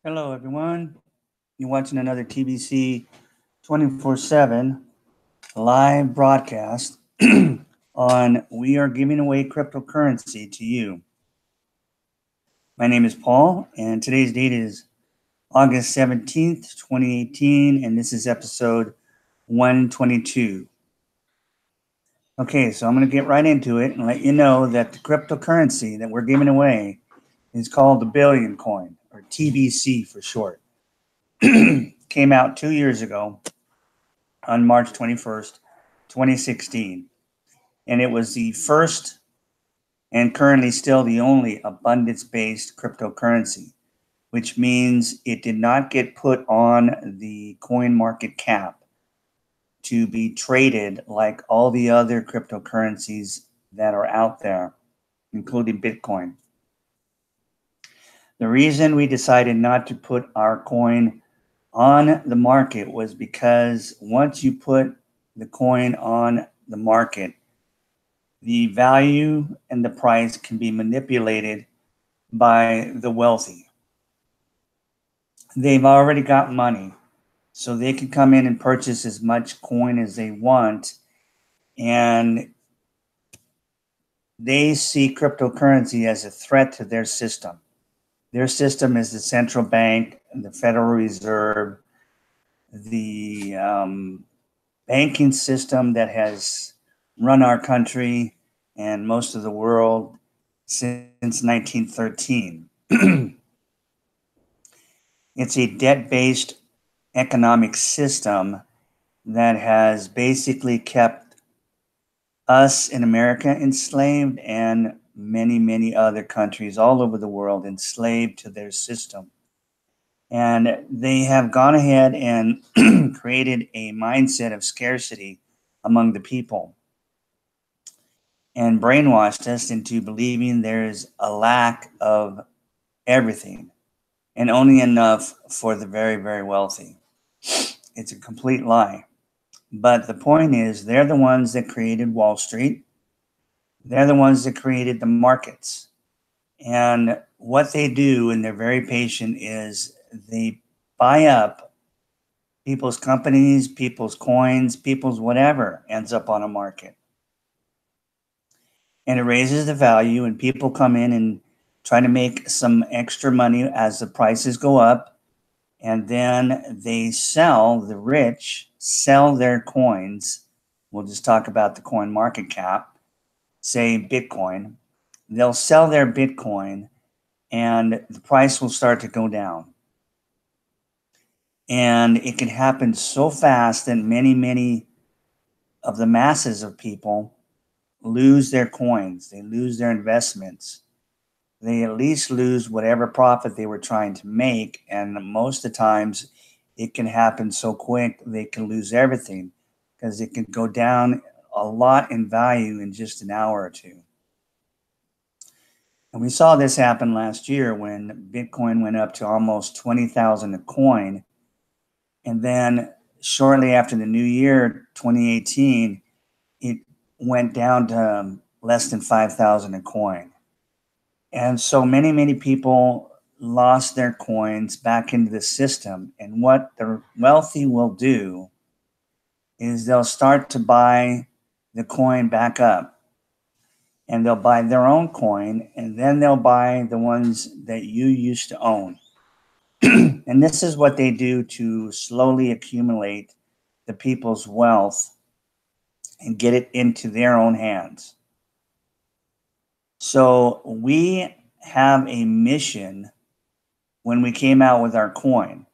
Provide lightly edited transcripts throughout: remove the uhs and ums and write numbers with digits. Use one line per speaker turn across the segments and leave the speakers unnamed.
Hello, everyone. You're watching another TBC 24/7 live broadcast on We Are Giving Away Cryptocurrency to You. My name is Paul, and today's date is August 17th, 2018, and this is episode 122. Okay, so I'm going to get right into it and let you know that the cryptocurrency that we're giving away is called the Billion Coin, or TBC for short. Came out 2 years ago on March 21st, 2016. And it was the first and currently still the only abundance-based cryptocurrency, which means it did not get put on the coin market cap to be traded like all the other cryptocurrencies that are out there, including Bitcoin. The reason we decided not to put our coin on the market was because once you put the coin on the market, the value and the price can be manipulated by the wealthy. They've already got money, so they can come in and purchase as much coin as they want, and they see cryptocurrency as a threat to their system. Their system is the central bank, the Federal Reserve, the banking system that has run our country and most of the world since 1913. It's a debt-based economic system that has basically kept us in America enslaved and many, many other countries all over the world enslaved to their system. And they have gone ahead and created a mindset of scarcity among the people and brainwashed us into believing there's a lack of everything and only enough for the very, very wealthy. It's a complete lie. But the point is, they're the ones that created Wall Street. They're the ones that created the markets. And what they do, and they're very patient, is they buy up people's companies, people's coins, people's whatever ends up on a market. And it raises the value, and people come in and try to make some extra money as the prices go up. And then they sell, the rich sell their coins. We'll just talk about the coin market cap, say Bitcoin. They'll sell their Bitcoin and the price will start to go down. And it can happen so fast that many, many of the masses of people lose their coins. They lose their investments. They at least lose whatever profit they were trying to make. And most of the times it can happen so quick, they can lose everything because it can go down a lot in value in just an hour or two. And we saw this happen last year when Bitcoin went up to almost 20,000 a coin. And then shortly after the new year, 2018, it went down to less than 5,000 a coin. And so many, many people lost their coins back into the system. And what the wealthy will do is they'll start to buy the coin back up. And they'll buy their own coin, and then they'll buy the ones that you used to own. And this is what they do to slowly accumulate the people's wealth and get it into their own hands. So we have a mission when we came out with our coin.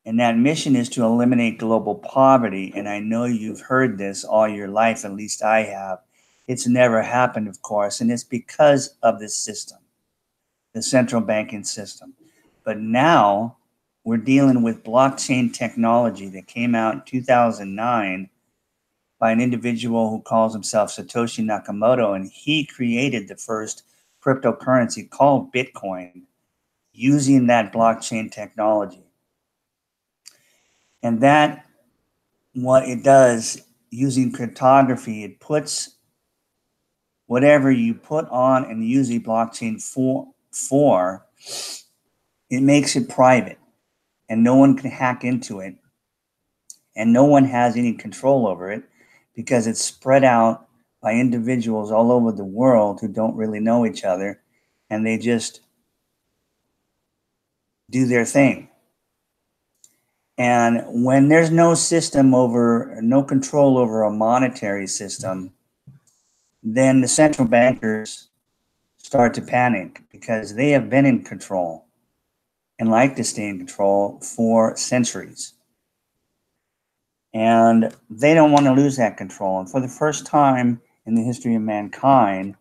And that mission is to eliminate global poverty. And I know you've heard this all your life, at least I have. It's never happened, of course, and it's because of this system, the central banking system. But now we're dealing with blockchain technology that came out in 2009 by an individual who calls himself Satoshi Nakamoto, and he created the first cryptocurrency called Bitcoin using that blockchain technology. And that, what it does, using cryptography, it puts whatever you put on and use a blockchain for It makes it private, and no one can hack into it, and no one has any control over it because it's spread out by individuals all over the world who don't really know each other, and they just do their thing. And when there's no control over a monetary system, then the central bankers start to panic because they have been in control and like to stay in control for centuries. And they don't want to lose that control. And for the first time in the history of mankind,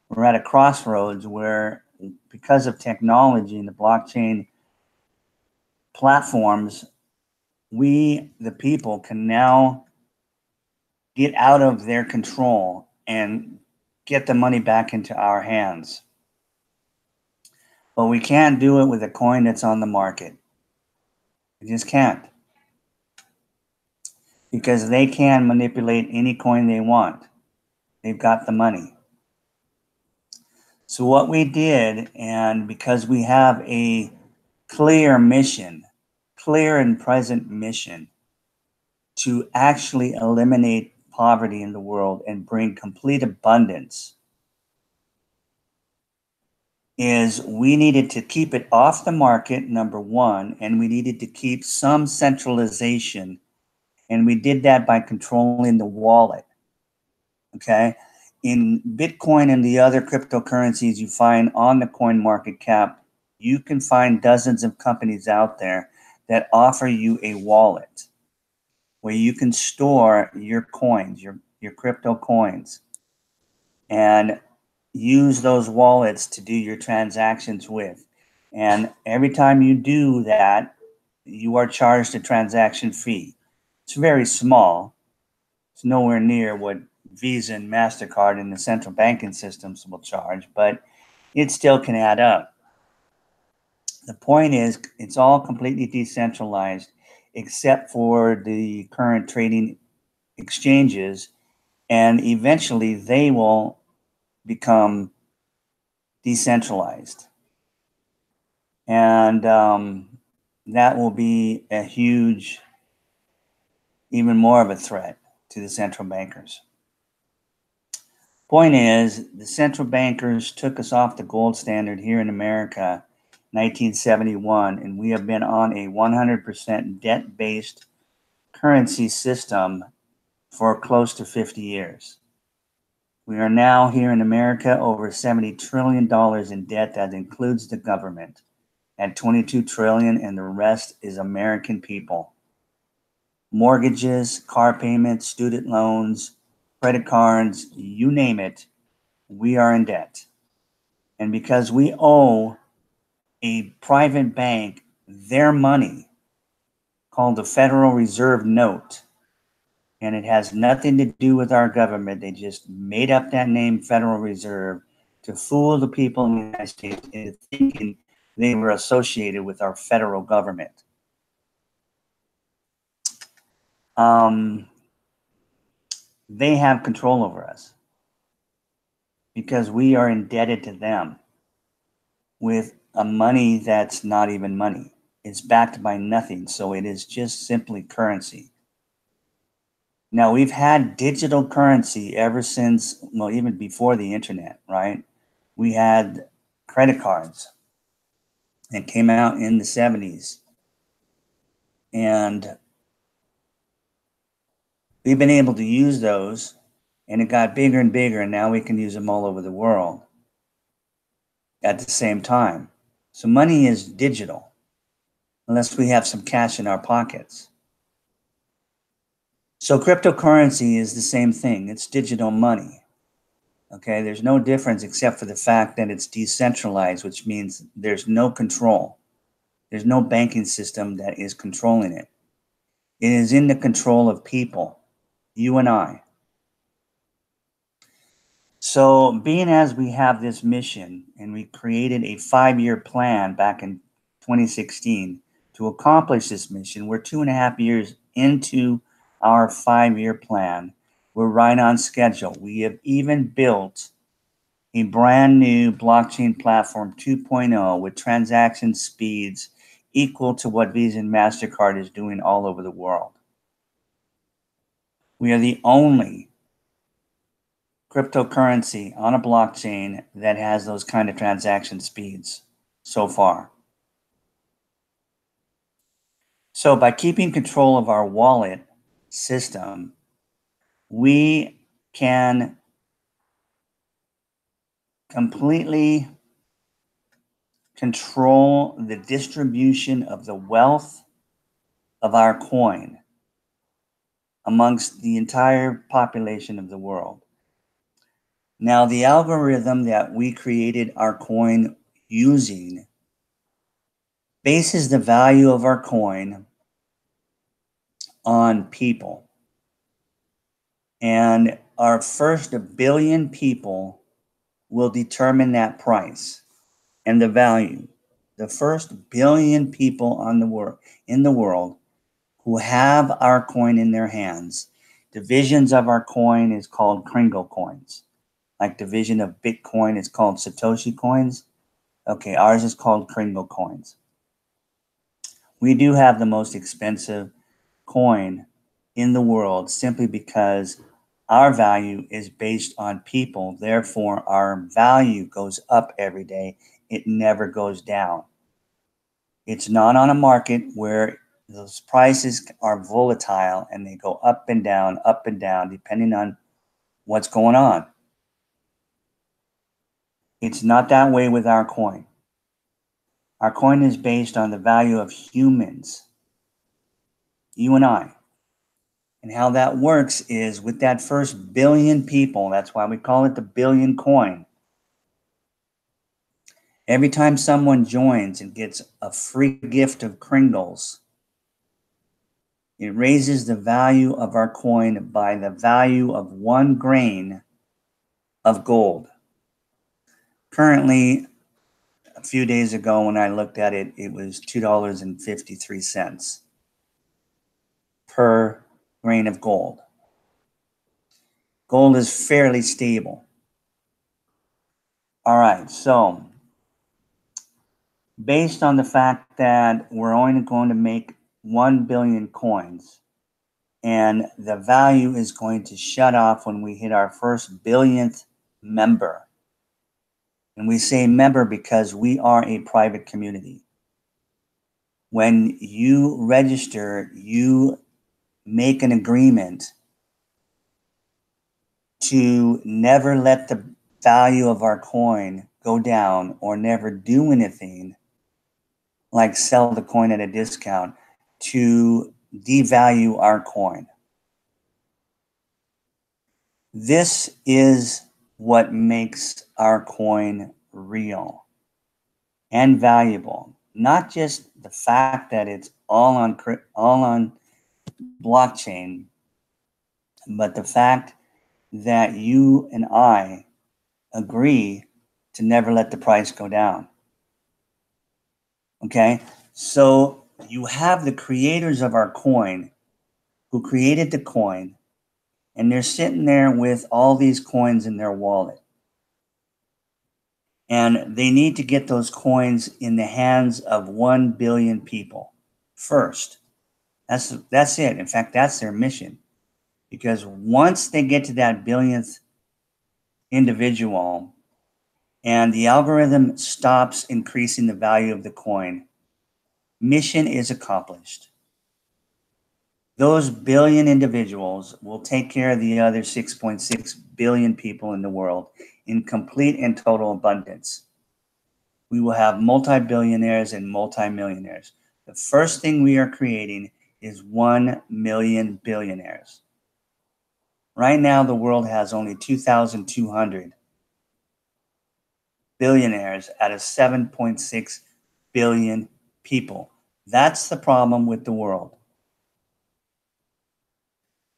we're at a crossroads where, because of technology and the blockchain platforms, we, the people, can now get out of their control and get the money back into our hands. But we can't do it with a coin that's on the market. We just can't. Because they can manipulate any coin they want. They've got the money. So what we did, and because we have a clear mission, clear and present mission, to actually eliminate poverty in the world and bring complete abundance, is we needed to keep it off the market, number one, and we needed to keep some centralization. And we did that by controlling the wallet. Okay? In Bitcoin and the other cryptocurrencies you find on the coin market cap, you can find dozens of companies out there that offer you a wallet where you can store your coins, your crypto coins, and use those wallets to do your transactions with. And every time you do that, you are charged a transaction fee. It's very small. It's nowhere near what Visa and MasterCard and the central banking systems will charge, but it still can add up. The point is, it's all completely decentralized except for the current trading exchanges, and eventually they will become decentralized. And that will be a huge, even more of a threat to the central bankers. Point is, the central bankers took us off the gold standard here in America 1971, and we have been on a 100% debt-based currency system for close to 50 years. We are now here in America over $70 trillion in debt. That includes the government at $22 trillion, and the rest is American people. Mortgages, car payments, student loans, credit cards, you name it, we are in debt. And because we owe a private bank their money, called the Federal Reserve Note, and it has nothing to do with our government. They just made up that name, Federal Reserve, to fool the people in the United States into thinking they were associated with our federal government. They have control over us because we are indebted to them with a money that's not even money. It's backed by nothing, so it is just simply currency. Now, we've had digital currency ever since, well, even before the internet, right? We had credit cards that came out in the 70s. And we've been able to use those, and it got bigger and bigger, and now we can use them all over the world at the same time. So money is digital, unless we have some cash in our pockets. So cryptocurrency is the same thing. It's digital money. Okay, there's no difference except for the fact that it's decentralized, which means there's no control. There's no banking system that is controlling it. It is in the control of people, you and I. So being as we have this mission, and we created a 5-year plan back in 2016 to accomplish this mission, we're 2.5 years into our 5-year plan. We're right on schedule. We have even built a brand new blockchain platform 2.0 with transaction speeds equal to what Visa and MasterCard is doing all over the world. We are the only cryptocurrency on a blockchain that has those kind of transaction speeds so far. So by keeping control of our wallet system, we can completely control the distribution of the wealth of our coin amongst the entire population of the world. Now, the algorithm that we created our coin using bases the value of our coin on people. And our first billion people will determine that price and the value. The first billion people in the world who have our coin in their hands. Divisions of our coin is called Kringle coins. Like division of Bitcoin is called Satoshi coins. Okay, ours is called Kringle coins. We do have the most expensive coin in the world simply because our value is based on people. Therefore, our value goes up every day. It never goes down. It's not on a market where those prices are volatile and they go up and down, depending on what's going on. It's not that way with our coin. Our coin is based on the value of humans, you and I. And how that works is with that first billion people, that's why we call it the billion coin. Every time someone joins and gets a free gift of Kringles, it raises the value of our coin by the value of 1 grain of gold. Currently, a few days ago when I looked at it, it was $2.53 per grain of gold. Gold is fairly stable. All right, so based on the fact that we're only going to make 1 billion coins and the value is going to shut off when we hit our first billionth member. And we say member because we are a private community. When you register, you make an agreement to never let the value of our coin go down or never do anything like sell the coin at a discount to devalue our coin. This is what makes our coin real and valuable. Not just the fact that it's all on blockchain, but the fact that you and I agree to never let the price go down. Okay, so you have the creators of our coin who created the coin, and they're sitting there with all these coins in their wallet. And they need to get those coins in the hands of 1 billion people first. That's it. In fact, that's their mission. Because once they get to that billionth individual and the algorithm stops increasing the value of the coin, mission is accomplished. Those billion individuals will take care of the other 6.6 billion people in the world in complete and total abundance. We will have multi-billionaires and multi-millionaires. The first thing we are creating is 1 million billionaires. Right now, the world has only 2,200 billionaires out of 7.6 billion people. That's the problem with the world.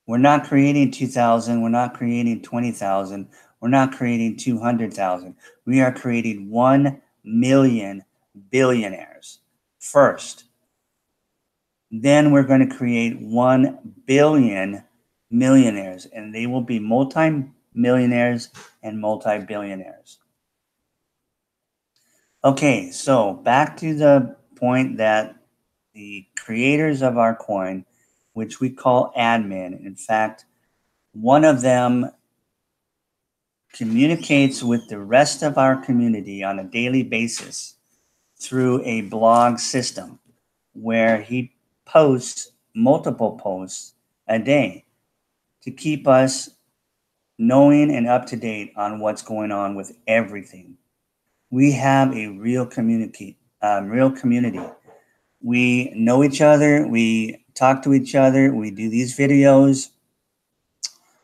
We're not creating 2,000. We're not creating 20,000. We're not creating 200,000. We are creating 1 million billionaires first. Then we're going to create 1 billion millionaires, and they will be multi-millionaires and multi-billionaires. Okay, so back to the point that the creators of our coin, which we call admin, in fact, one of them communicates with the rest of our community on a daily basis through a blog system where he posts multiple posts a day to keep us knowing and up to date on what's going on with everything. We have a real community. We know each other. We talk to each other. We do these videos.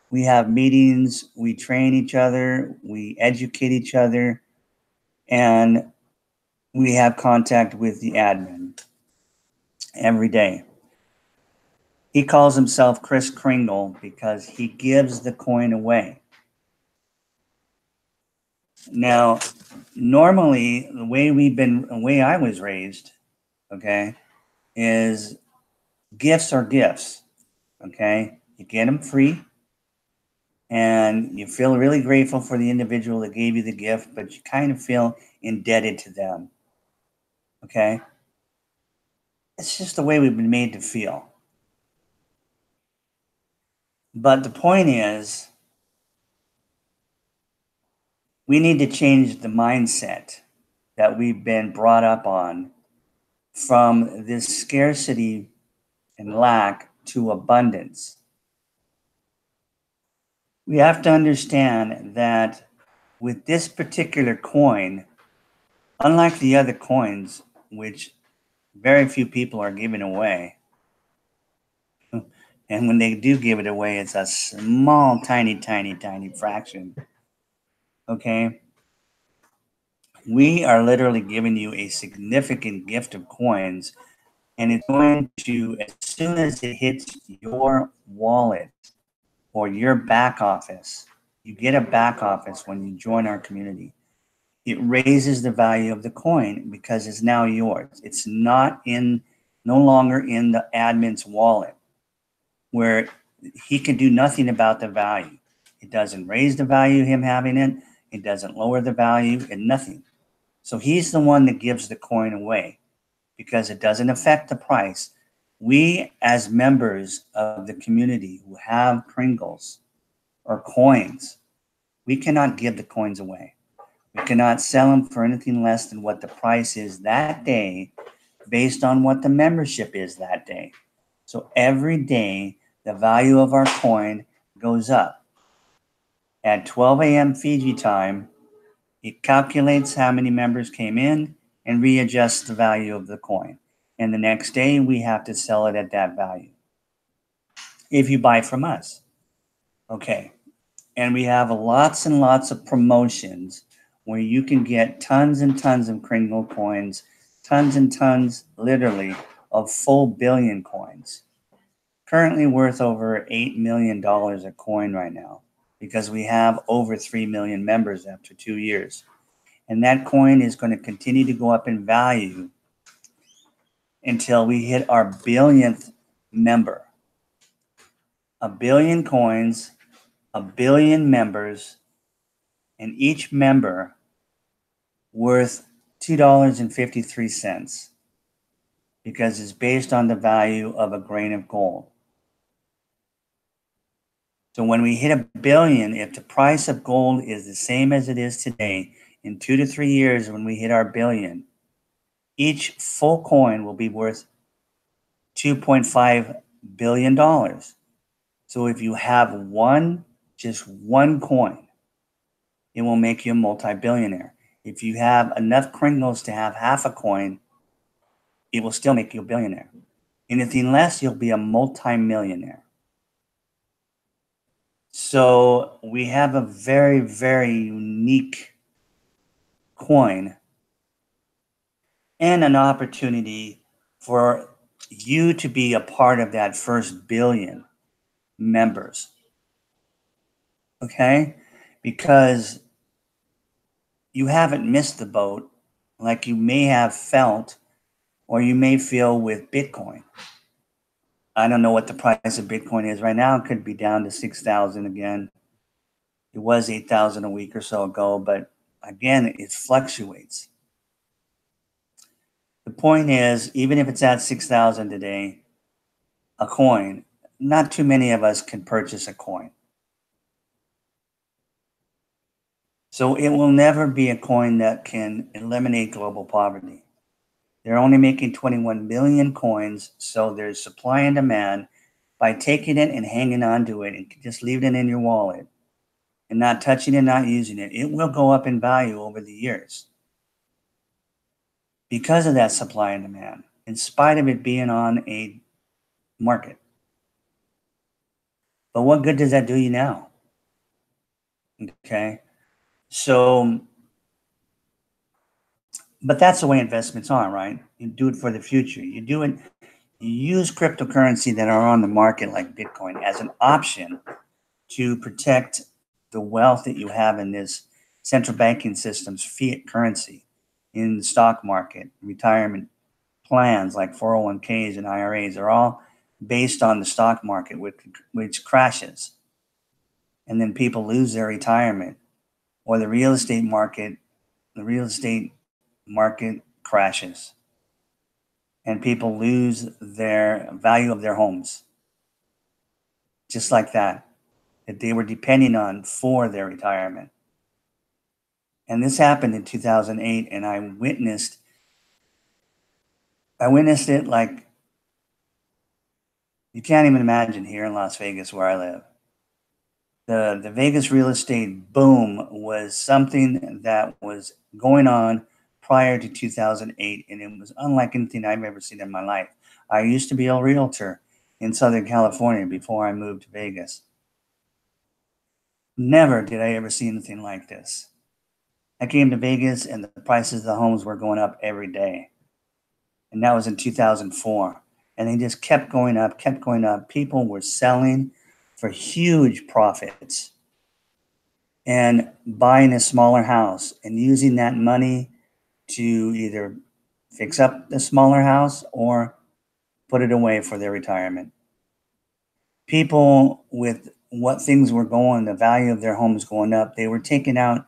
We have meetings. We train each other. We educate each other. And we have contact with the admin every day. He calls himself Chris Kringle because he gives the coin away. Now, normally, the way I was raised, okay, is gifts are gifts, okay? You get them free, and you feel really grateful for the individual that gave you the gift, but you kind of feel indebted to them, okay? It's just the way we've been made to feel. But the point is, we need to change the mindset that we've been brought up on from this scarcity and lack to abundance. We have to understand that with this particular coin, unlike the other coins, which very few people are giving away, and when they do give it away, it's a small, tiny fraction. Okay? We are literally giving you a significant gift of coins, and it's going to, as soon as it hits your wallet or your back office, you get a back office when you join our community. It raises the value of the coin because it's now yours. It's no longer in the admin's wallet where he can do nothing about the value. It doesn't raise the value of him having it. It doesn't lower the value and nothing. So he's the one that gives the coin away because it doesn't affect the price. We, as members of the community who have Kringles or coins, we cannot give the coins away. We cannot sell them for anything less than what the price is that day based on what the membership is that day. So every day, the value of our coin goes up. At 12 a.m. Fiji time, it calculates how many members came in and readjusts the value of the coin. And the next day, we have to sell it at that value if you buy from us. Okay. And we have lots and lots of promotions where you can get tons and tons of Kringle coins, tons and tons, literally, of full billion coins. Currently worth over $8 million a coin right now because we have over 3 million members after 2 years. And that coin is going to continue to go up in value until we hit our billionth member. A billion coins, a billion members, and each member worth $2.53 because it's based on the value of a grain of gold. So when we hit a billion, if the price of gold is the same as it is today, in 2 to 3 years when we hit our billion, each full coin will be worth $2.5 billion. So if you have just one coin, it will make you a multi-billionaire. If you have enough Kringles to have half a coin, it will still make you a billionaire. Anything less, you'll be a multi-millionaire. So we have a very, very unique coin and an opportunity for you to be a part of that first billion members. Okay? Because you haven't missed the boat like you may have felt or you may feel with Bitcoin. I don't know what the price of Bitcoin is right now. It could be down to 6,000 again. It was 8,000 a week or so ago, but again, it fluctuates. The point is, even if it's at 6,000 today, a coin, not too many of us can purchase a coin. So it will never be a coin that can eliminate global poverty. They're only making 21 million coins, so there's supply and demand. By taking it and hanging on to it and just leaving it in your wallet and not touching it, not using it, it will go up in value over the years because of that supply and demand, in spite of it being on a market. But what good does that do you now? Okay. So, but that's the way investments are, right? You do it for the future. You do it, you use cryptocurrency that are on the market like Bitcoin as an option to protect the wealth that you have in this central banking system's fiat currency, in the stock market, retirement plans like 401ks and IRAs are all based on the stock market, which crashes. And then people lose their retirement, or the real estate market crashes and people lose their value of their homes. Just like that they were depending on for their retirement. And this happened in 2008, and I witnessed it like you can't even imagine here in Las Vegas where I live. The Vegas real estate boom was something that was going on prior to 2008, and it was unlike anything I've ever seen in my life. I used to be a realtor in Southern California before I moved to Vegas. Never did I ever see anything like this. I came to Vegas and the prices of the homes were going up every day. And that was in 2004. And they just kept going up, kept going up. People were selling for huge profits and buying a smaller house and using that money to either fix up the smaller house or put it away for their retirement. People with what things were going, the value of their homes going up, they were taking out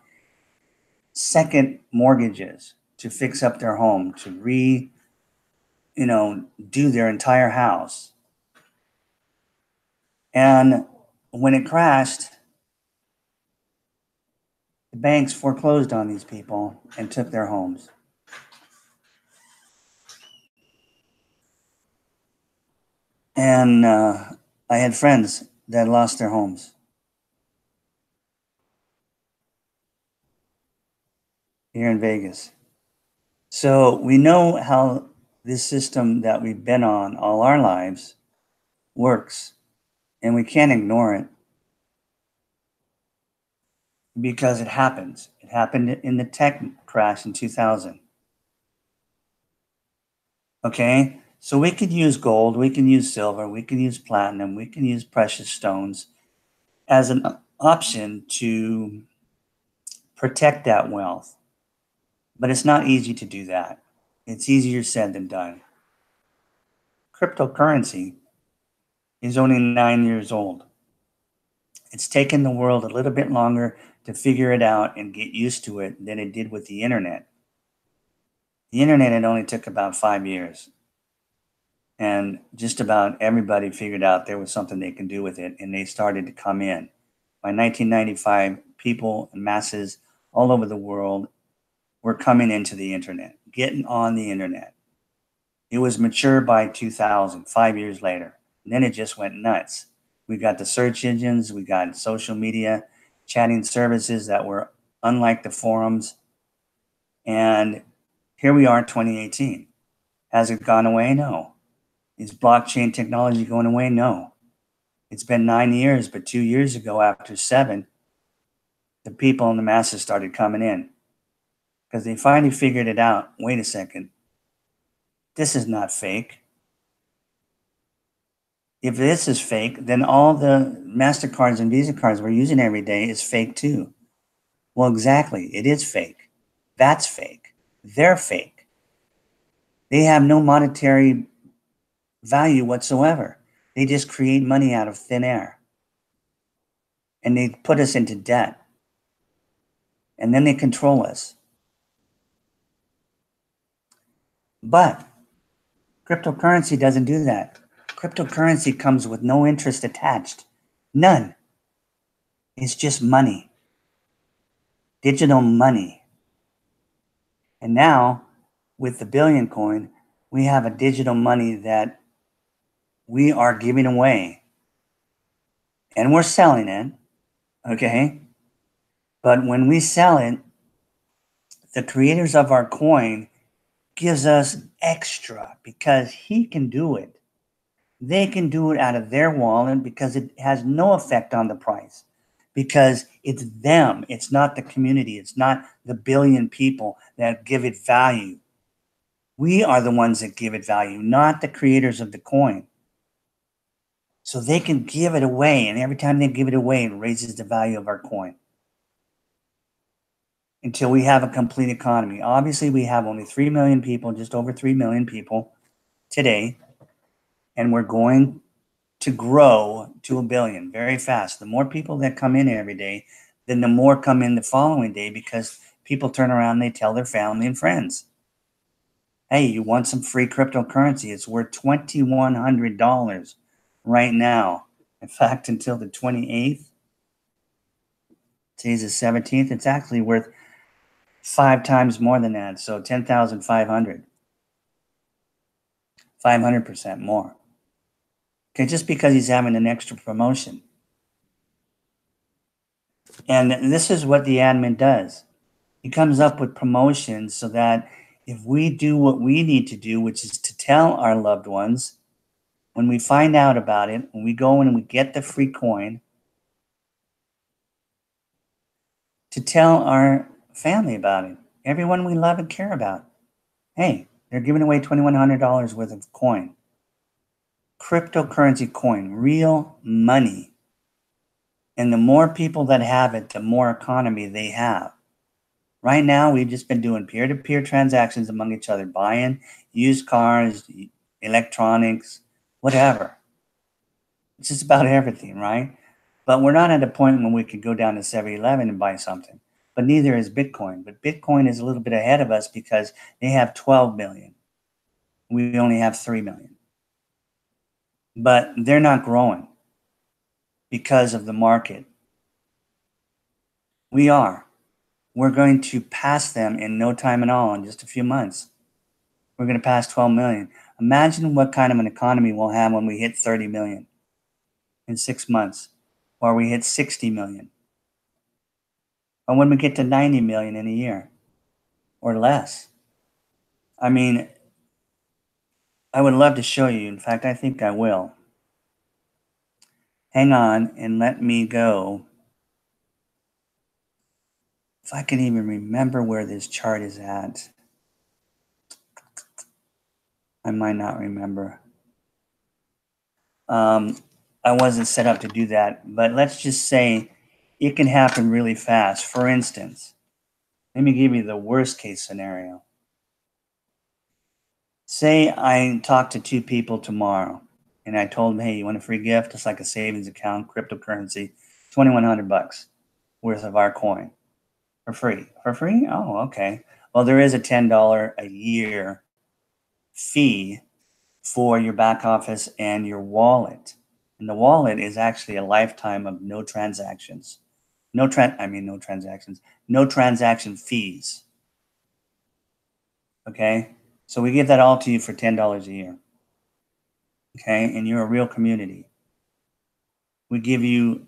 second mortgages to fix up their home, to do their entire house. And when it crashed, the banks foreclosed on these people and took their homes. And I had friends that lost their homes here in Vegas. So we know how this system that we've been on all our lives works, and we can't ignore it because it happens. It happened in the tech crash in 2000. Okay, so we could use gold, we can use silver, we can use platinum, we can use precious stones as an option to protect that wealth. But it's not easy to do that. It's easier said than done. Cryptocurrency is only 9 years old. It's taken the world a little bit longer to figure it out and get used to it than it did with the internet. The internet, it only took about 5 years. And just about everybody figured out there was something they can do with it, and they started to come in. By 1995, people and masses all over the world were coming into the internet, getting on the internet. It was mature by 2000, 5 years later. And then it just went nuts. We got the search engines, we got social media, chatting services that were unlike the forums. And here we are in 2018. Has it gone away? No. Is blockchain technology going away? No. It's been 9 years, but 2 years ago, after 7, the people and the masses started coming in because they finally figured it out. Wait a second. This is not fake. If this is fake, then all the MasterCards and Visa cards we're using every day is fake too. Well, exactly. It is fake. That's fake. They're fake. They have no monetary value whatsoever. They just create money out of thin air. And they put us into debt. And then they control us. But cryptocurrency doesn't do that. Cryptocurrency comes with no interest attached. None. It's just money. Digital money. And now, with the Billion coin, we have a digital money that we are giving away. And we're selling it. Okay? But when we sell it, the creators of our coin gives us extra because he can do it. They can do it out of their wallet because it has no effect on the price, because it's them. It's not the community. It's not the billion people that give it value. We are the ones that give it value, not the creators of the coin. So they can give it away, and every time they give it away, it raises the value of our coin until we have a complete economy. Obviously, we have only 3 million people, just over 3 million people today, and we're going to grow to 1 billion very fast. The more people that come in every day, then the more come in the following day, because people turn around and they tell their family and friends, hey, you want some free cryptocurrency? It's worth $2,100 right now. In fact, until the 28th, today's the 17th, it's actually worth 5 times more than that. So 10,500, 500% more. Okay, just because he's having an extra promotion. And this is what the admin does. He comes up with promotions so that if we do what we need to do, which is to tell our loved ones, when we find out about it, when we go and we get the free coin, to tell our family about it, everyone we love and care about. Hey, they're giving away $2,100 worth of coin. Cryptocurrency coin, real money. And the more people that have it, the more economy they have. Right now, we've just been doing peer-to-peer transactions among each other, buying used cars, electronics, whatever. It's just about everything, right? But we're not at a point when we could go down to 7-Eleven and buy something. But neither is Bitcoin. But Bitcoin is a little bit ahead of us because they have 12 million. We only have 3 million. But they're not growing because of the market. We are. We're going to pass them in no time at all, in just a few months. We're going to pass 12 million. Imagine what kind of an economy we'll have when we hit 30 million in 6 months, or we hit 60 million, or when we get to 90 million in a year or less. I mean, I would love to show you. In fact, I think I will. Hang on and let me go. If I can even remember where this chart is at. I might not remember. I wasn't set up to do that, but let's just say it can happen really fast. For instance, let me give you the worst case scenario. Say I talk to 2 people tomorrow and I told them, hey, you want a free gift? It's like a savings account, cryptocurrency, 2,100 bucks worth of our coin for free. For free? Oh, okay. Well, there is a $10 a year fee for your back office and your wallet. And the wallet is actually a lifetime of no transactions. No transactions, no transaction fees. Okay? So we give that all to you for $10 a year. Okay? And you're a real community. We give you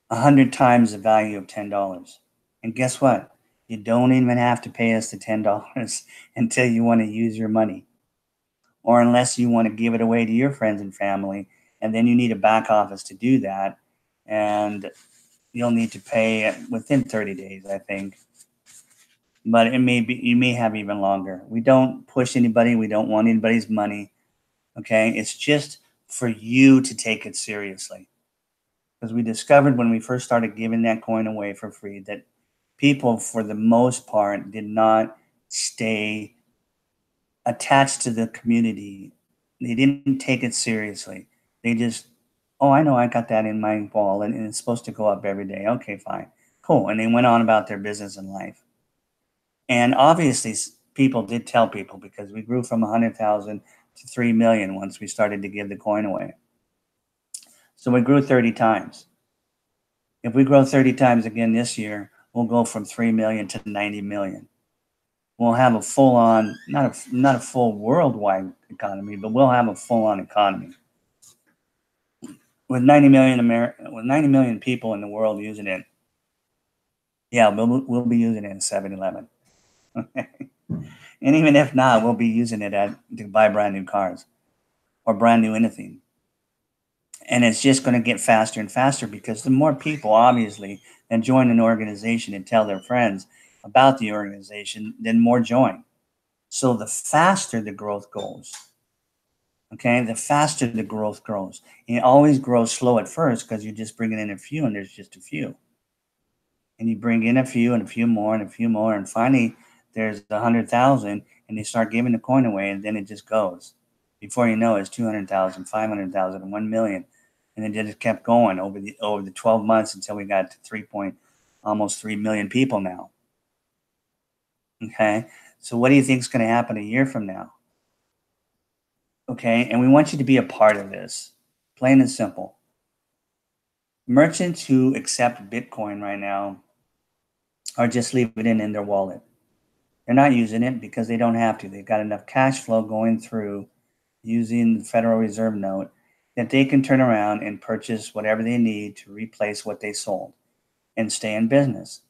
100 times the value of $10. And guess what? You don't even have to pay us the $10 until you want to use your money, or unless you want to give it away to your friends and family, and then you need a back office to do that, and you'll need to pay within 30 days, I think. But it may be, you may have even longer. We don't push anybody. We don't want anybody's money. Okay, it's just for you to take it seriously, because we discovered when we first started giving that coin away for free that people, for the most part, did not stay attached to the community. They didn't take it seriously. They just, oh, I know I got that in my wallet and it's supposed to go up every day. Okay, fine. Cool. And they went on about their business in life. And obviously, people did tell people, because we grew from 100,000 to 3 million once we started to give the coin away. So we grew 30 times. If we grow 30 times again this year, we'll go from 3 million to 90 million. We'll have a full-on, not a full worldwide economy, but we'll have a full-on economy with 90 million people in the world using it. Yeah, we'll be using it in 7-Eleven. And even if not, we'll be using it to buy brand new cars or brand new anything. And it's just going to get faster and faster, because the more people, obviously, that join an organization and tell their friends about the organization, then more join. So the faster the growth goes, okay, the faster the growth grows. And it always grows slow at first, because you're just bringing in a few, and there's just a few. And you bring in a few and a few more and a few more, and finally there's 100,000, and they start giving the coin away, and then it just goes. Before you know it, it's 200,000, 500,000, 1 million. And it just kept going over the 12 months until we got to almost 3 million people now. Okay, so what do you think is going to happen a year from now? Okay, and we want you to be a part of this, plain and simple. Merchants who accept Bitcoin right now are just leaving it in their wallet. They're not using it because they don't have to. They've got enough cash flow going through using the Federal Reserve note that they can turn around and purchase whatever they need to replace what they sold and stay in business.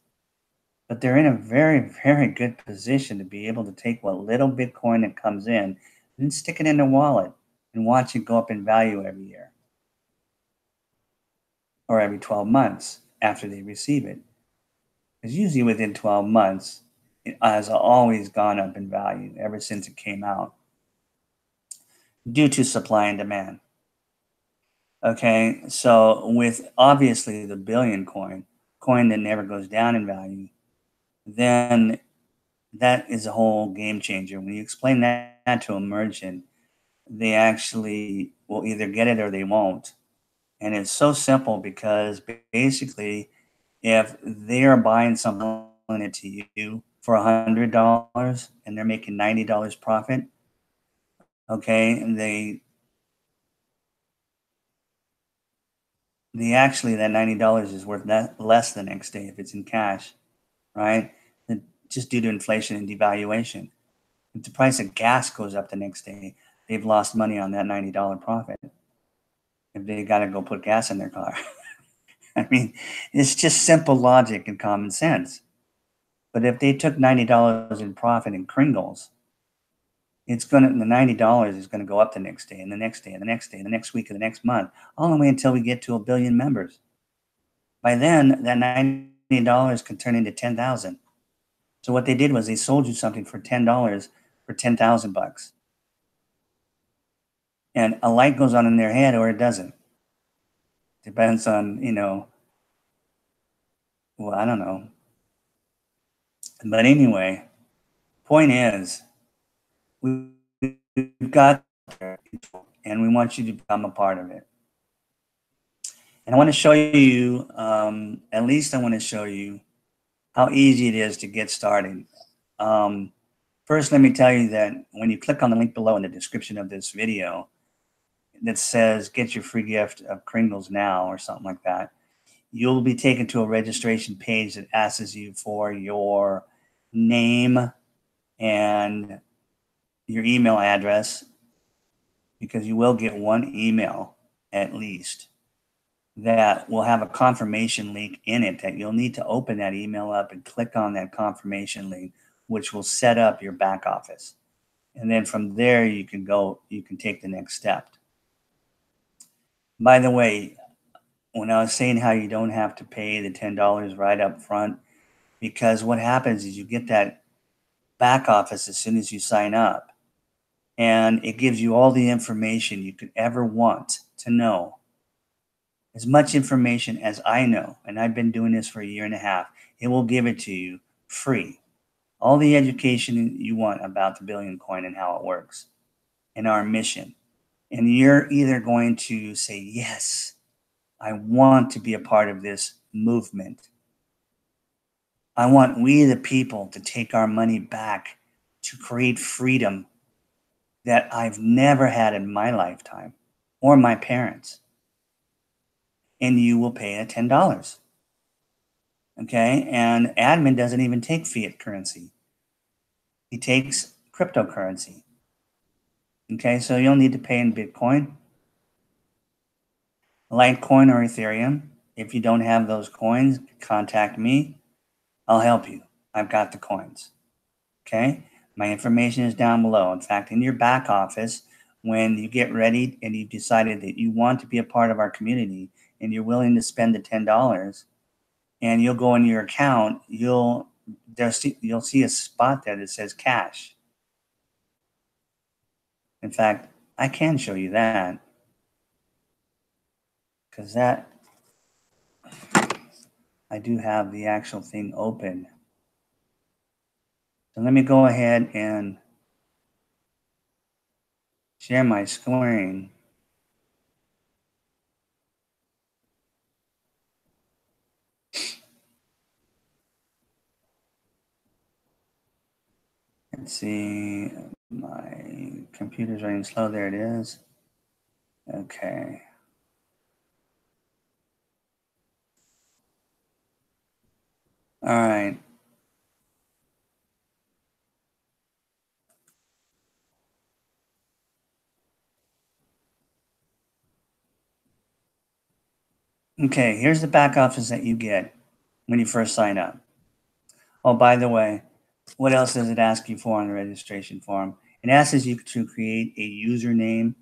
But they're in a very, very good position to be able to take what little Bitcoin that comes in and stick it in their wallet and watch it go up in value every year or every 12 months after they receive it. Because usually within 12 months, it has always gone up in value ever since it came out, due to supply and demand. Okay, so with obviously the billion coin that never goes down in value, then that is a whole game changer. When you explain that to a merchant, they actually will either get it or they won't. And it's so simple, because basically, if they are buying something it to you for $100 and they're making $90 profit, okay, and they actually, that $90 is worth less the next day if it's in cash, right? And just due to inflation and devaluation. If the price of gas goes up the next day, they've lost money on that $90 profit if they got to go put gas in their car. I mean, it's just simple logic and common sense. But if they took $90 in profit in Kringles, the $90 is gonna go up the next day and the next day and the next day and the next week and the next month, all the way until we get to 1 billion members. By then, that $90 can turn into 10,000. So what they did was they sold you something for $10 for 10,000 bucks. And a light goes on in their head or it doesn't. Depends on, well, I don't know. But anyway, point is, we've got there, and we want you to become a part of it. And I want to show you, at least I want to show you how easy it is to get started. First, let me tell you that when you click on the link below in the description of this video that says get your free gift of Kringles now or something like that, you'll be taken to a registration page that asks you for your name and your email address, because you will get one email at least that will have a confirmation link in it that you'll need to open that email up and click on that confirmation link, which will set up your back office. And then from there, you can take the next step. By the way, when I was saying how you don't have to pay the $10 right up front, because what happens is you get that back office as soon as you sign up, and it gives you all the information you could ever want to know. As much information as I know, and I've been doing this for 1.5 years, it will give it to you free. All the education you want about the Billion Coin and how it works and our mission. And you're either going to say, yes, I want to be a part of this movement. I want we the people to take our money back to create freedom that I've never had in my lifetime or my parents. And you will pay at $10. Okay. And admin doesn't even take fiat currency, he takes cryptocurrency. Okay. So you'll need to pay in Bitcoin, Litecoin, or Ethereum. If you don't have those coins, contact me. I'll help you. I've got the coins. Okay. My information is down below. In fact, in your back office, when you get ready and you've decided that you want to be a part of our community and you're willing to spend the $10, and you'll go in your account, you'll see a spot there that says cash. In fact, I can show you that, because that I do have the actual thing open. So let me go ahead and share my screen. Let's see, my computer's running slow. There it is. Okay. All right. Okay, here's the back office that you get when you first sign up. Oh, by the way, what else does it ask you for on the registration form? It asks you to create a username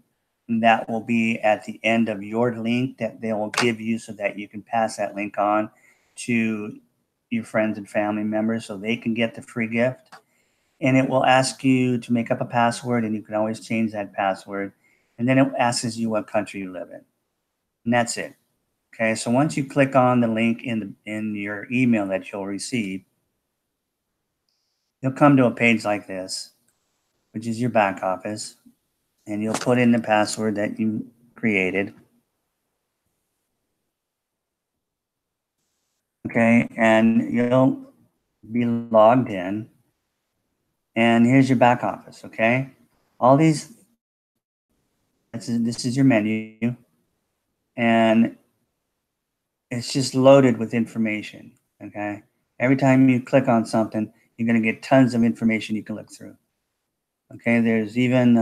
that will be at the end of your link that they will give you, so that you can pass that link on to your friends and family members so they can get the free gift. And it will ask you to make up a password, and you can always change that password. And then it asks you what country you live in. And that's it. Okay, so once you click on the link in your email that you'll receive, you'll come to a page like this, which is your back office, and you'll put in the password that you created. Okay, and you'll be logged in, and here's your back office. Okay, all these, this is your menu, and it's just loaded with information. Okay, every time you click on something, you're going to get tons of information you can look through. Okay, there's even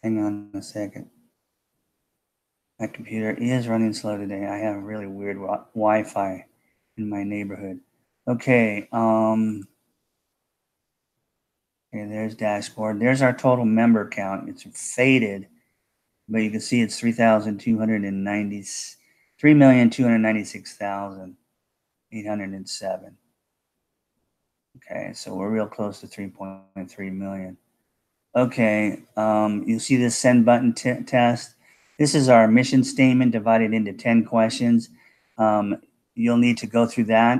hang on a second. My computer is running slow today. I have really weird Wi-Fi in my neighborhood. Okay, okay, there's dashboard. There's our total member count. It's faded, but you can see it's 3,296,807. Okay, so we're real close to 3.3 million. Okay, you see this send button test. This is our mission statement divided into 10 questions. You'll need to go through that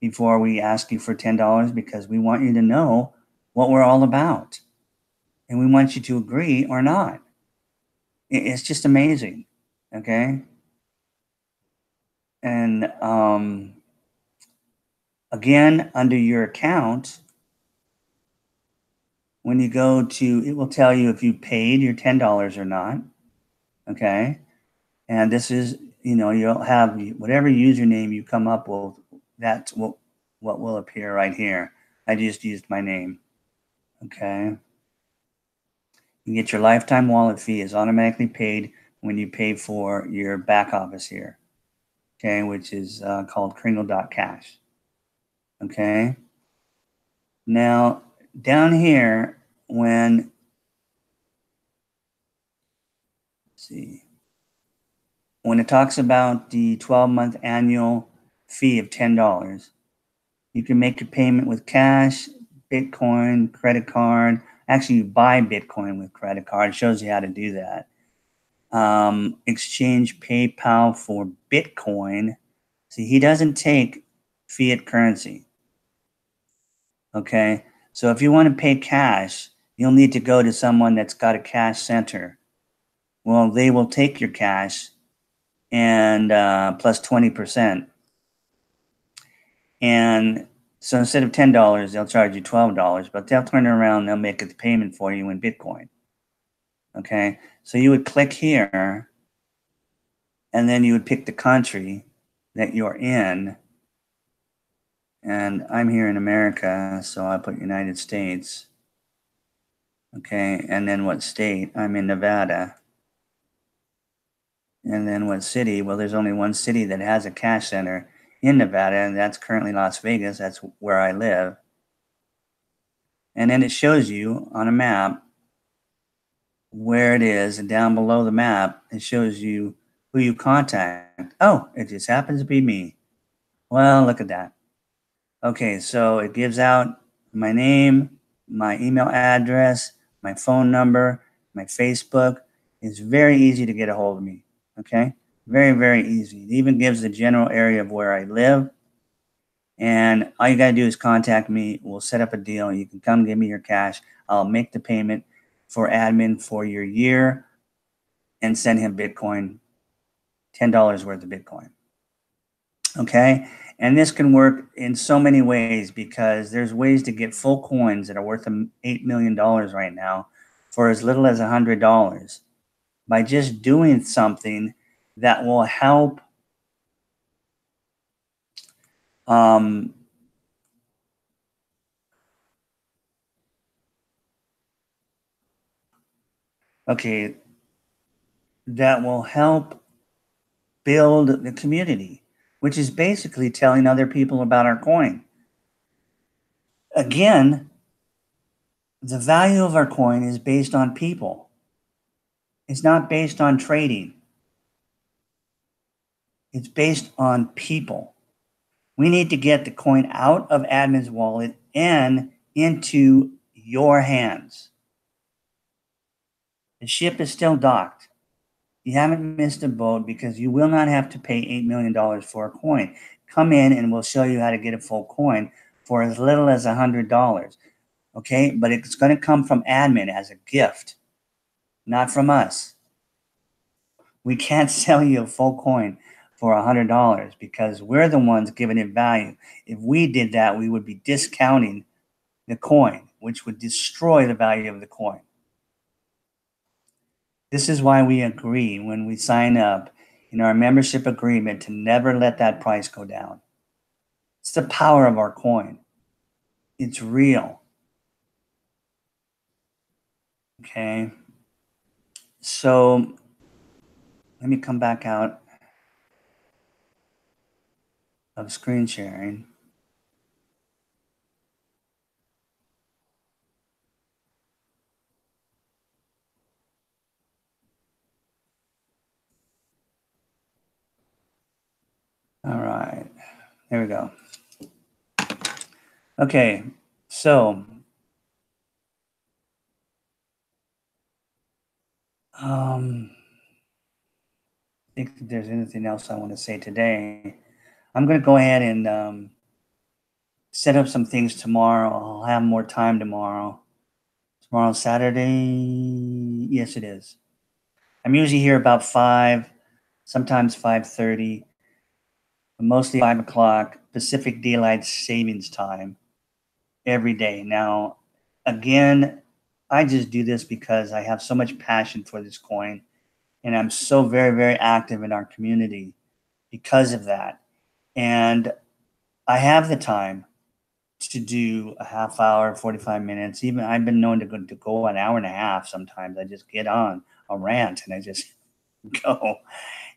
before we ask you for $10, because we want you to know what we're all about. And we want you to agree or not. It's just amazing. Okay. And again, under your account, when you go to, it will tell you if you paid your $10 or not. Okay. And this is, you'll have whatever username you come up with, that's what will appear right here. I just used my name. Okay. You get your lifetime wallet fee is automatically paid when you pay for your back office here. Okay, which is called Kringle.Cash. Okay. Now, down here, let's see, when it talks about the 12-month annual fee of $10, you can make your payment with cash, Bitcoin, credit card. Actually, you buy Bitcoin with credit card. It shows you how to do that. Exchange PayPal for Bitcoin. See, he doesn't take fiat currency. Okay, so if you want to pay cash, you'll need to go to someone that's got a cash center. Well, they will take your cash and plus 20%. And So instead of $10, they'll charge you $12, but they'll turn around and they'll make the payment for you in Bitcoin. Okay, so you would click here, and then you would pick the country that you're in. And I'm here in America, so I put United States. Okay, and then what state? I'm in Nevada. And then what city? Well, there's only one city that has a cash center in Nevada, and that's currently Las Vegas. That's where I live. And then it shows you on a map where it is, and down below the map, it shows you who you contact. Oh, it just happens to be me. Well, look at that. Okay, so it gives out my name, my email address, my phone number, my Facebook. It's very easy to get a hold of me. Okay, very, very easy. It even gives the general area of where I live. And all you got to do is contact me. We'll set up a deal. You can come give me your cash. I'll make the payment for admin for your year and send him Bitcoin, $10 worth of Bitcoin. Okay. And this can work in so many ways because there's ways to get full coins that are worth $8 million right now for as little as $100 by just doing something that will help that will help build the community, which is basically telling other people about our coin. Again, the value of our coin is based on people. It's not based on trading. It's based on people. We need to get the coin out of admin's wallet and into your hands. The ship is still docked. You haven't missed a boat because you will not have to pay $8 million for a coin. Come in and we'll show you how to get a full coin for as little as $100. Okay, but it's going to come from admin as a gift, not from us. We can't sell you a full coin for $100 because we're the ones giving it value. If we did that, we would be discounting the coin, which would destroy the value of the coin. This is why we agree when we sign up in our membership agreement to never let that price go down. It's the power of our coin. It's real. Okay. So let me come back out of screen sharing. All right, there we go. Okay, so I think if there's anything else I want to say today, I'm going to go ahead and set up some things tomorrow. I'll have more time tomorrow. Tomorrow's Saturday. Yes, it is. I'm usually here about 5, sometimes 5:30, but mostly 5 o'clock Pacific Daylight Savings Time every day. Now, again, I just do this because I have so much passion for this coin, and I'm so very, very active in our community because of that. And I have the time to do a half hour, 45 minutes. Even I've been known to go an hour and a half sometimes. I just get on a rant and I just go.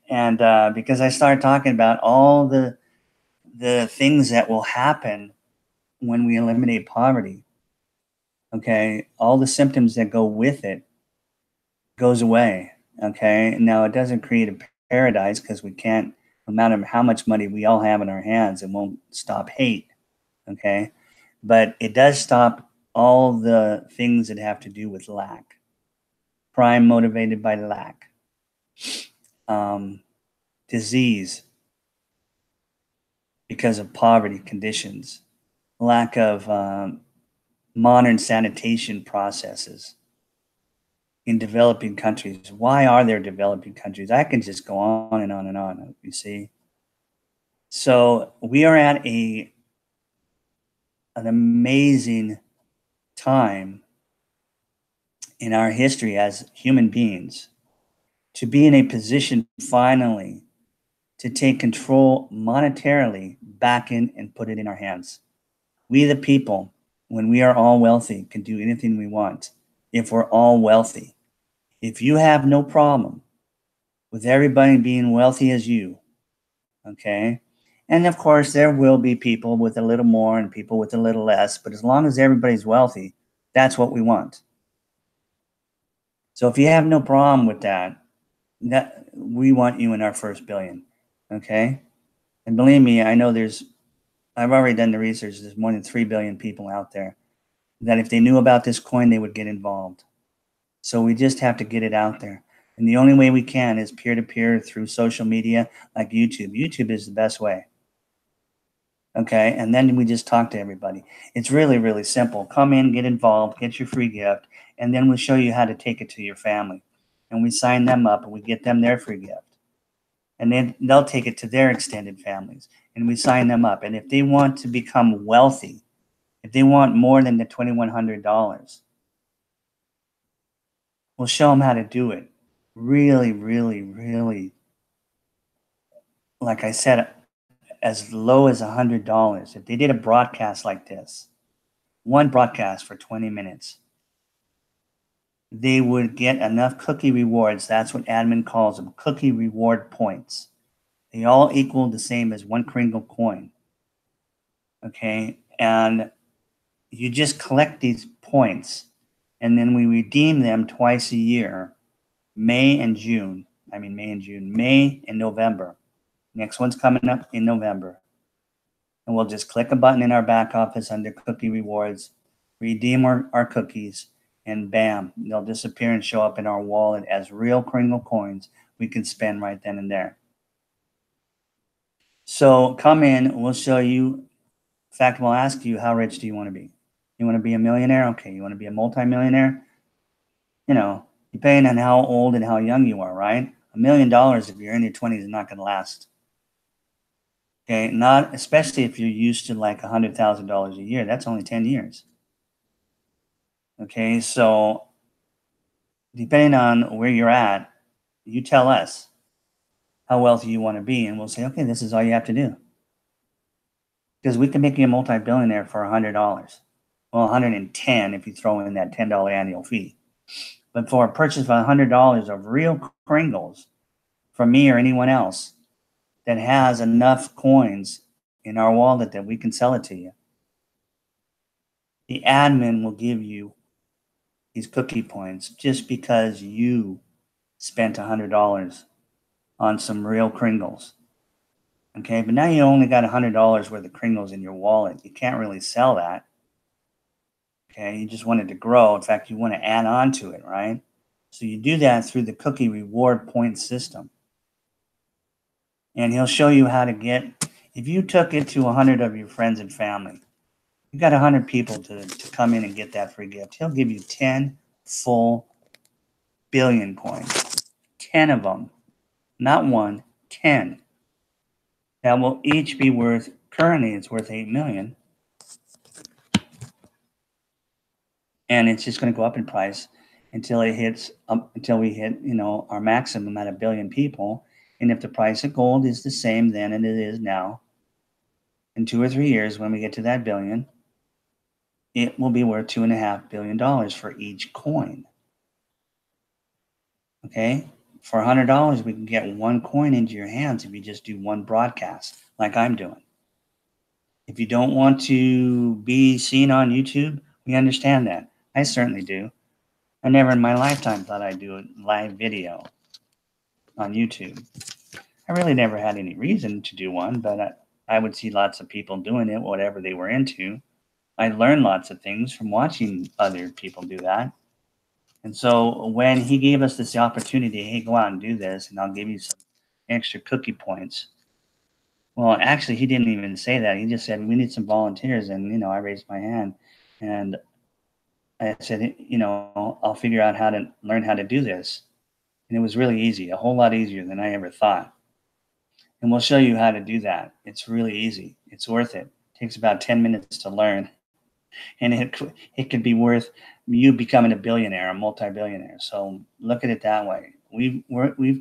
And because I start talking about all the things that will happen when we eliminate poverty. Okay, all the symptoms that go with it goes away. Okay, now it doesn't create a paradise because we can't, no matter how much money we all have in our hands, it won't stop hate. Okay, but it does stop all the things that have to do with lack, crime motivated by lack, disease because of poverty conditions, lack of modern sanitation processes in developing countries. Why are there developing countries? I can just go on and on and on, you see. So we are at a an amazing time in our history as human beings to be in a position finally to take control monetarily back in and put it in our hands. We, the people, when we are all wealthy, can do anything we want if we're all wealthy. If you have no problem with everybody being wealthy as you, okay? And of course, there will be people with a little more and people with a little less, but as long as everybody's wealthy, that's what we want. So if you have no problem with that, we want you in our first billion, okay? And believe me, I know I've already done the research. There's more than 3 billion people out there that if they knew about this coin, they would get involved. So we just have to get it out there. And the only way we can is peer-to-peer through social media like YouTube. YouTube is the best way. Okay, and then we just talk to everybody. It's really, really simple. Come in, get involved, get your free gift, and then we'll show you how to take it to your family. And we sign them up and we get them their free gift. And then they'll take it to their extended families and we sign them up. And if they want to become wealthy, if they want more than the $2,100, we'll show them how to do it. Really, really, really, like I said, as low as $100. If they did a broadcast like this, one broadcast for 20 minutes, they would get enough cookie rewards. That's what admin calls them, cookie reward points. They all equal the same as one Kringle coin. Okay, and you just collect these points and then we redeem them twice a year, May and November. Next one's coming up in November. And we'll just click a button in our back office under cookie rewards, redeem our cookies, and bam, they'll disappear and show up in our wallet as real Kringle coins we can spend right then and there. So come in, we'll show you. In fact, we'll ask you, how rich do you want to be? You want to be a millionaire? Okay. You want to be a multimillionaire? You know, depending on how old and how young you are, right? $1 million if you're in your 20s is not going to last. Okay. Not especially if you're used to like $100,000 a year. That's only 10 years. Okay. So depending on where you're at, you tell us how wealthy you want to be, and we'll say, okay, this is all you have to do. Because we can make you a multi-billionaire for $100. Well, 110 if you throw in that $10 annual fee. But for a purchase of $100 of real Kringles from me or anyone else that has enough coins in our wallet that we can sell it to you, the admin will give you these cookie points just because you spent $100 on some real Kringles. Okay, but now you only got $100 worth of Kringles in your wallet. You can't really sell that. Okay, you just want it to grow. In fact, you want to add on to it, right? So you do that through the cookie reward point system. And he'll show you how to get, if you took it to 100 of your friends and family, you got 100 people to come in and get that free gift. He'll give you 10 full billion coins. 10 of them. Not one, 10. That will each be worth, currently it's worth 8 million. And it's just going to go up in price until it hits until we hit, you know, our maximum at 1 billion people. And if the price of gold is the same then and it is now, in 2 or 3 years when we get to that billion, it will be worth $2.5 billion for each coin. Okay, for $100 we can get one coin into your hands if you just do one broadcast like I'm doing. If you don't want to be seen on YouTube, we understand that. I certainly do. I never in my lifetime thought I'd do a live video on YouTube. I really never had any reason to do one, but I would see lots of people doing it, whatever they were into. I learned lots of things from watching other people do that. And so when he gave us this opportunity, hey, go out and do this, and I'll give you some extra cookie points. Well, actually, he didn't even say that. He just said, we need some volunteers. And, you know, I raised my hand and I said, you know, I'll figure out how to learn how to do this. And it was really easy, a whole lot easier than I ever thought. And we'll show you how to do that. It's really easy. It's worth it. It takes about 10 minutes to learn. And it could be worth you becoming a billionaire, a multi-billionaire. So look at it that way. We've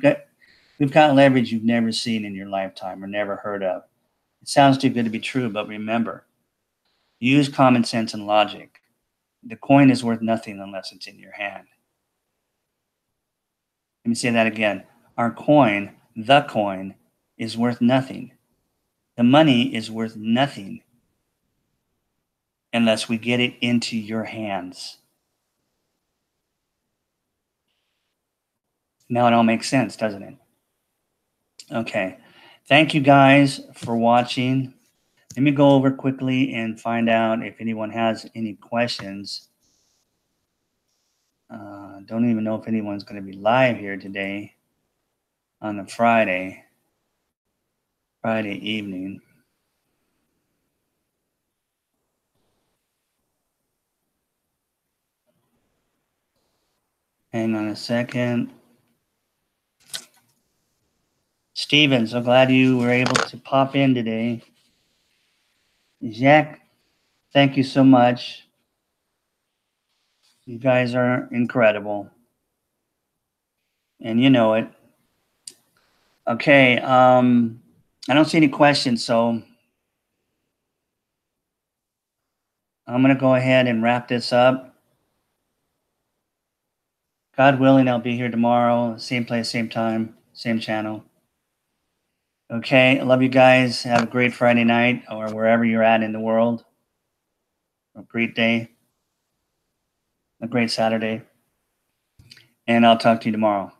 got leverage you've never seen in your lifetime or never heard of. It sounds too good to be true, but remember, use common sense and logic. The coin is worth nothing unless it's in your hand. Let me say that again. Our coin, the coin, is worth nothing. The money is worth nothing unless we get it into your hands. Now it all makes sense, doesn't it? Okay. Thank you guys for watching. Let me go over quickly and find out if anyone has any questions. Don't even know if anyone's going to be live here today on a Friday evening. Hang on a second. Steven, so glad you were able to pop in today. Jack, thank you so much. You guys are incredible. And you know it. Okay, I don't see any questions, so I'm going to go ahead and wrap this up. God willing, I'll be here tomorrow, same place, same time, same channel. Okay, I love you guys. Have a great Friday night or wherever you're at in the world. A great day, a great Saturday. And I'll talk to you tomorrow.